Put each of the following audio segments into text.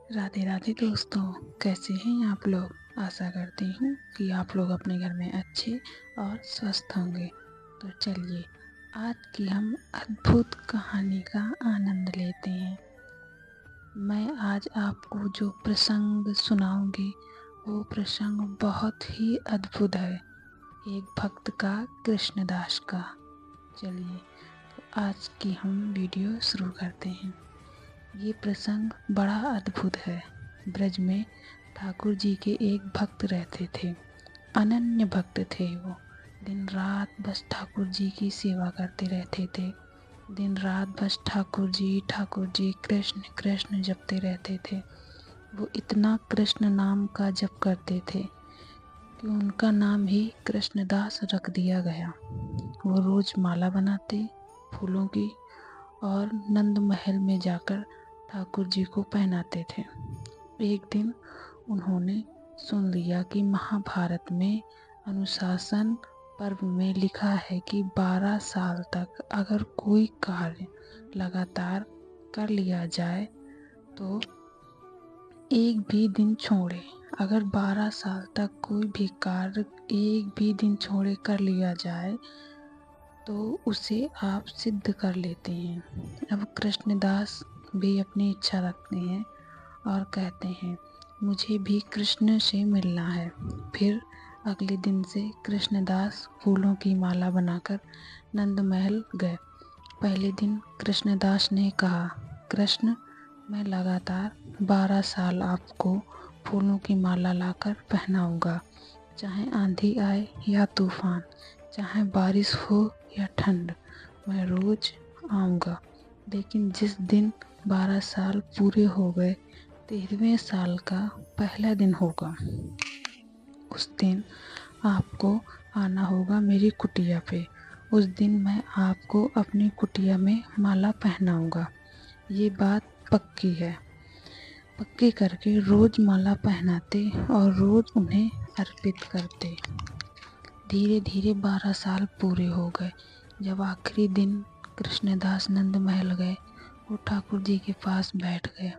राधे राधे दोस्तों, कैसे हैं आप लोग। आशा करती हूँ कि आप लोग अपने घर में अच्छे और स्वस्थ होंगे। तो चलिए आज की हम अद्भुत कहानी का आनंद लेते हैं। मैं आज आपको जो प्रसंग सुनाऊंगी वो प्रसंग बहुत ही अद्भुत है, एक भक्त का, कृष्णदास का। चलिए तो आज की हम वीडियो शुरू करते हैं। ये प्रसंग बड़ा अद्भुत है। ब्रज में ठाकुर जी के एक भक्त रहते थे। अनन्य भक्त थे वो। दिन रात बस ठाकुर जी की सेवा करते रहते थे। दिन रात बस ठाकुर जी कृष्ण कृष्ण जपते रहते थे। वो इतना कृष्ण नाम का जप करते थे कि उनका नाम ही कृष्णदास रख दिया गया। वो रोज माला बनाते फूलों की और नंद महल में जाकर ठाकुर जी को पहनाते थे। एक दिन उन्होंने सुन लिया कि महाभारत में अनुशासन पर्व में लिखा है कि 12 साल तक अगर कोई कार्य लगातार कर लिया जाए तो एक भी दिन छोड़े, अगर 12 साल तक कोई भी कार्य एक भी दिन छोड़े कर लिया जाए तो उसे आप सिद्ध कर लेते हैं। अब कृष्णदास भी अपनी इच्छा रखते हैं और कहते हैं मुझे भी कृष्ण से मिलना है। फिर अगले दिन से कृष्णदास फूलों की माला बनाकर नंद महल गए। पहले दिन कृष्णदास ने कहा, कृष्ण मैं लगातार 12 साल आपको फूलों की माला लाकर पहनाऊंगा, चाहे आंधी आए या तूफान, चाहे बारिश हो या ठंड, मैं रोज आऊँगा। लेकिन जिस दिन 12 साल पूरे हो गए, 13वें साल का पहला दिन होगा, उस दिन आपको आना होगा मेरी कुटिया पे। उस दिन मैं आपको अपनी कुटिया में माला पहनाऊंगा। ये बात पक्की है। पक्की करके रोज माला पहनाते और रोज उन्हें अर्पित करते। धीरे धीरे 12 साल पूरे हो गए। जब आखिरी दिन कृष्णदास नंद महल गए, वो ठाकुर जी के पास बैठ गए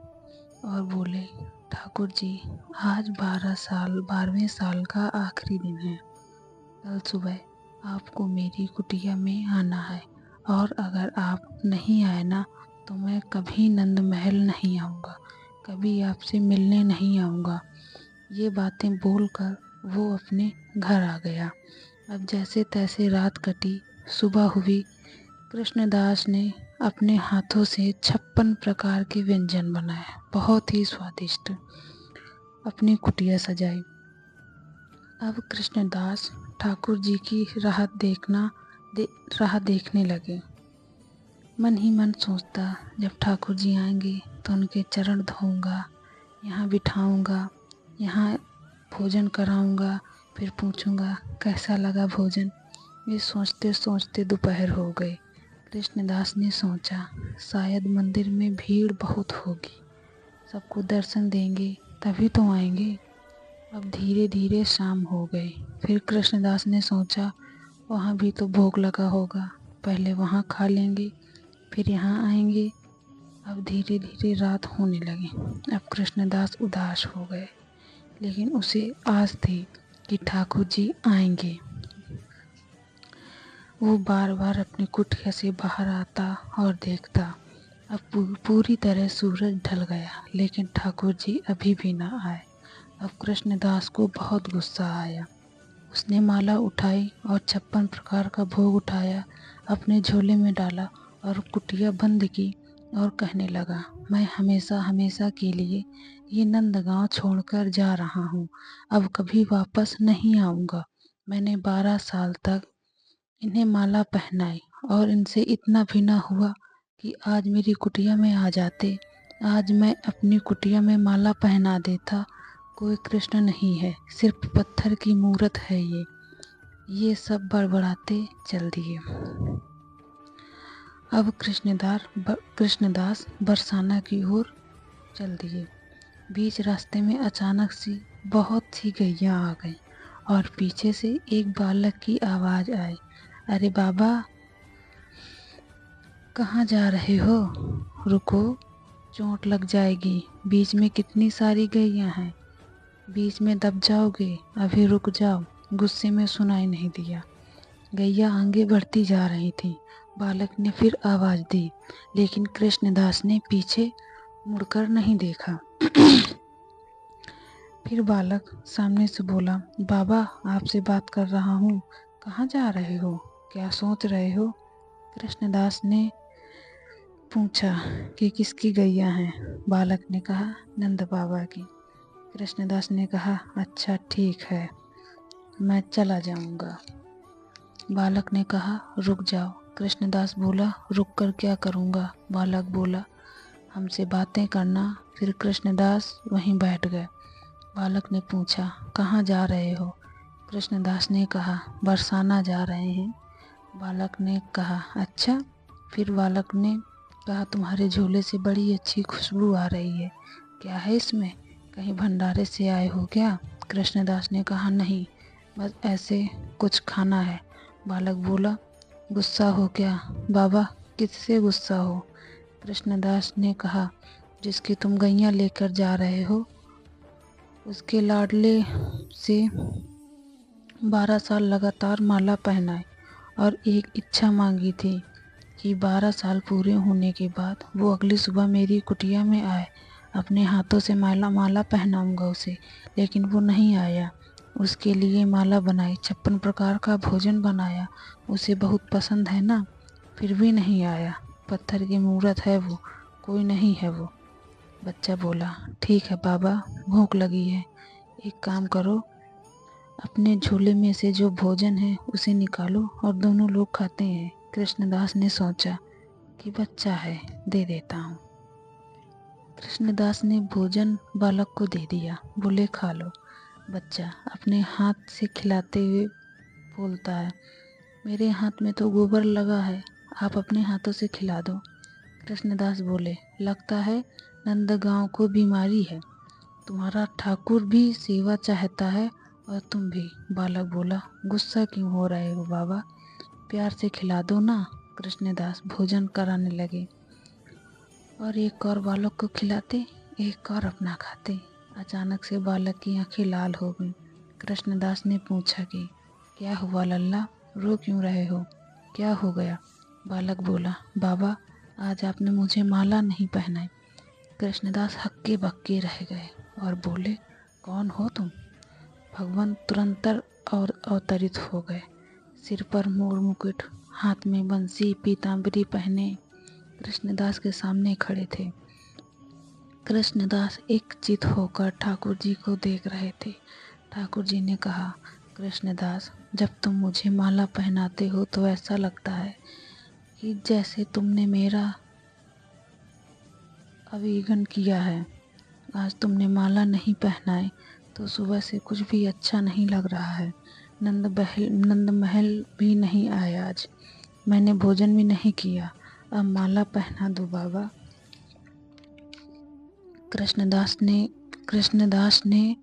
और बोले, ठाकुर जी आज 12वें साल का आखिरी दिन है। कल सुबह आपको मेरी कुटिया में आना है और अगर आप नहीं आए ना तो मैं कभी नंद महल नहीं आऊँगा, कभी आपसे मिलने नहीं आऊँगा। ये बातें बोलकर वो अपने घर आ गया। अब जैसे तैसे रात कटी, सुबह हुई। कृष्णदास ने अपने हाथों से 56 प्रकार के व्यंजन बनाए, बहुत ही स्वादिष्ट, अपनी कुटिया सजाई। अब कृष्णदास ठाकुर जी की राह देखने लगे। मन ही मन सोचता, जब ठाकुर जी आएंगे तो उनके चरण धोऊंगा, यहाँ बिठाऊंगा, यहाँ भोजन कराऊंगा, फिर पूछूंगा कैसा लगा भोजन। ये सोचते सोचते दोपहर हो गई। कृष्णदास ने सोचा शायद मंदिर में भीड़ बहुत होगी, सबको दर्शन देंगे तभी तो आएंगे। अब धीरे धीरे शाम हो गई। फिर कृष्णदास ने सोचा वहाँ भी तो भोग लगा होगा, पहले वहाँ खा लेंगे फिर यहाँ आएंगे। अब धीरे धीरे रात होने लगी। अब कृष्णदास उदास हो गए, लेकिन उसे आस थी कि ठाकुर जी आएंगे। वो बार बार अपनी कुटिया से बाहर आता और देखता। अब पूरी तरह सूरज ढल गया, लेकिन ठाकुर जी अभी भी ना आए। अब कृष्णदास को बहुत गुस्सा आया। उसने माला उठाई और 56 प्रकार का भोग उठाया, अपने झोले में डाला और कुटिया बंद की और कहने लगा, मैं हमेशा हमेशा के लिए ये नंदगांव छोड़कर जा रहा हूँ, अब कभी वापस नहीं आऊँगा। मैंने 12 साल तक इन्हें माला पहनाई और इनसे इतना भी ना हुआ कि आज मेरी कुटिया में आ जाते, आज मैं अपनी कुटिया में माला पहना देता। कोई कृष्ण नहीं है, सिर्फ पत्थर की मूरत है ये सब बड़बड़ाते चल दिए। अब कृष्णदास बरसाना की ओर चल दिए। बीच रास्ते में अचानक सी बहुत सी गैया आ गईं और पीछे से एक बालक की आवाज़ आई, अरे बाबा कहाँ जा रहे हो, रुको। चोट लग जाएगी, बीच में कितनी सारी गैया हैं, बीच में दब जाओगे, अभी रुक जाओ। गुस्से में सुनाई नहीं दिया। गैया आगे बढ़ती जा रही थी। बालक ने फिर आवाज़ दी, लेकिन कृष्णदास ने पीछे मुड़कर नहीं देखा। फिर बालक सामने से बोला, बाबा आपसे बात कर रहा हूँ, कहाँ जा रहे हो, क्या सोच रहे हो? कृष्णदास ने पूछा कि किसकी गैया हैं? बालक ने कहा, नंद बाबा की। कृष्णदास ने कहा, अच्छा ठीक है, मैं चला जाऊंगा। बालक ने कहा, रुक जाओ। कृष्णदास बोला, रुक कर क्या करूंगा? बालक बोला, हमसे बातें करना। फिर कृष्णदास वहीं बैठ गए। बालक ने पूछा, कहाँ जा रहे हो? कृष्णदास ने कहा, बरसाना जा रहे हैं। बालक ने कहा, अच्छा। फिर बालक ने कहा, तुम्हारे झोले से बड़ी अच्छी खुशबू आ रही है, क्या है इसमें? कहीं भंडारे से आए हो क्या? कृष्णदास ने कहा, नहीं, बस ऐसे कुछ खाना है। बालक बोला, गुस्सा हो क्या? बाबा, किससे गुस्सा हो? कृष्णदास ने कहा, जिसकी तुम गैया लेकर जा रहे हो, उसके लाडले से 12 साल लगातार माला पहनाए और एक इच्छा मांगी थी कि 12 साल पूरे होने के बाद वो अगली सुबह मेरी कुटिया में आए। अपने हाथों से माला पहनाऊंगा उसे, लेकिन वो नहीं आया। उसके लिए माला बनाई, 56 प्रकार का भोजन बनाया, उसे बहुत पसंद है ना, फिर भी नहीं आया। पत्थर की मूरत है वो, कोई नहीं है वो। बच्चा बोला, ठीक है बाबा, भूख लगी है, एक काम करो, अपने झोले में से जो भोजन है उसे निकालो और दोनों लोग खाते हैं। कृष्णदास ने सोचा कि बच्चा है, दे देता हूँ। कृष्णदास ने भोजन बालक को दे दिया, बोले खा लो। बच्चा अपने हाथ से खिलाते हुए बोलता है, मेरे हाथ में तो गोबर लगा है, आप अपने हाथों से खिला दो। कृष्णदास बोले, लगता है नंदगांव को बीमारी है, तुम्हारा ठाकुर भी सेवा चाहता है और तुम भी। बालक बोला, गुस्सा क्यों हो रहे हो बाबा, प्यार से खिला दो ना। कृष्णदास भोजन कराने लगे और एक और बालक को खिलाते, एक और अपना खाते। अचानक से बालक की आंखें लाल हो गईं। कृष्णदास ने पूछा कि क्या हुआ लल्ला, रो क्यों रहे हो, क्या हो गया? बालक बोला, बाबा आज आपने मुझे माला नहीं पहनाई। कृष्णदास हक्के बक्के रह गए और बोले, कौन हो तुम? भगवान तुरंत और अवतरित हो गए। सिर पर मोर मुकुट, हाथ में बंसी, पीताम्बरी पहने कृष्णदास के सामने खड़े थे। कृष्णदास एकचित्त होकर ठाकुर जी को देख रहे थे। ठाकुर जी ने कहा, कृष्णदास, जब तुम मुझे माला पहनाते हो तो ऐसा लगता है कि जैसे तुमने मेरा अभिगम किया है। आज तुमने माला नहीं पहनाए तो सुबह से कुछ भी अच्छा नहीं लग रहा है। नंद महल भी नहीं आए आज, मैंने भोजन भी नहीं किया, अब माला पहना दो बाबा। कृष्णदास ने कृष्णदास ने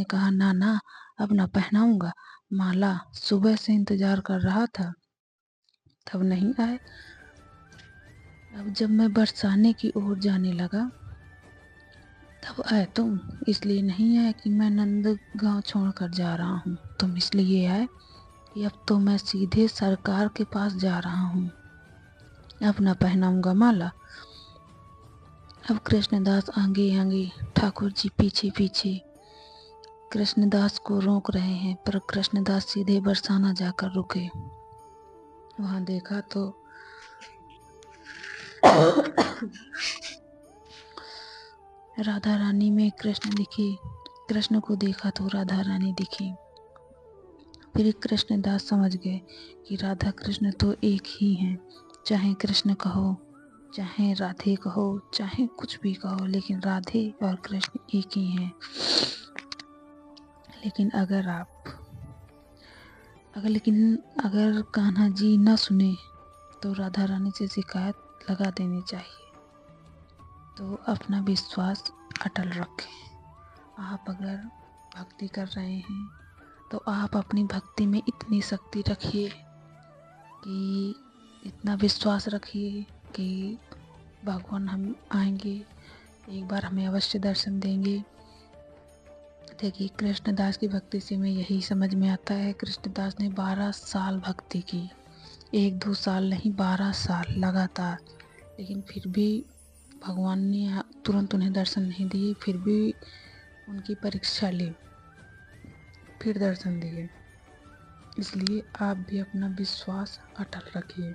कहा, ना, अब ना पहनाऊंगा माला, सुबह से इंतजार कर रहा था, तब नहीं आए। अब जब मैं बरसाने की ओर जाने लगा तब आए तुम, इसलिए नहीं आए कि मैं नंदगांव छोड़कर जा रहा हूँ, तुम इसलिए आए कि अब तो मैं सीधे सरकार के पास जा रहा हूँ, अब ना पहनाऊंगा माला। अब कृष्णदास आगे आगे, ठाकुर जी पीछे पीछे कृष्णदास को रोक रहे हैं, पर कृष्णदास सीधे बरसाना जाकर रुके। वहां देखा तो राधा रानी में कृष्ण दिखे, कृष्ण को देखा तो राधा रानी दिखी। फिर कृष्णदास समझ गए कि राधा कृष्ण तो एक ही हैं, चाहे कृष्ण कहो, चाहे राधे कहो, चाहे कुछ भी कहो, लेकिन राधे और कृष्ण एक ही हैं। लेकिन अगर कान्हा जी न सुने तो राधा रानी से शिकायत लगा देनी चाहिए। तो अपना विश्वास अटल रखें। आप अगर भक्ति कर रहे हैं तो आप अपनी भक्ति में इतनी शक्ति रखिए कि इतना विश्वास रखिए कि भगवान हम आएंगे, एक बार हमें अवश्य दर्शन देंगे। देखिए, कृष्णदास की भक्ति से हमें यही समझ में आता है, कृष्णदास ने 12 साल भक्ति की, 1-2 साल नहीं, 12 साल लगातार। लेकिन फिर भी भगवान ने तुरंत उन्हें दर्शन नहीं दिए, फिर भी उनकी परीक्षा ली, फिर दर्शन दिए। इसलिए आप भी अपना विश्वास अटल रखिए।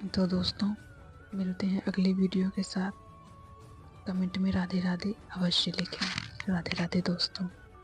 तो दोस्तों, मिलते हैं अगले वीडियो के साथ। कमेंट में राधे राधे अवश्य लिखें। राधे राधे दोस्तों।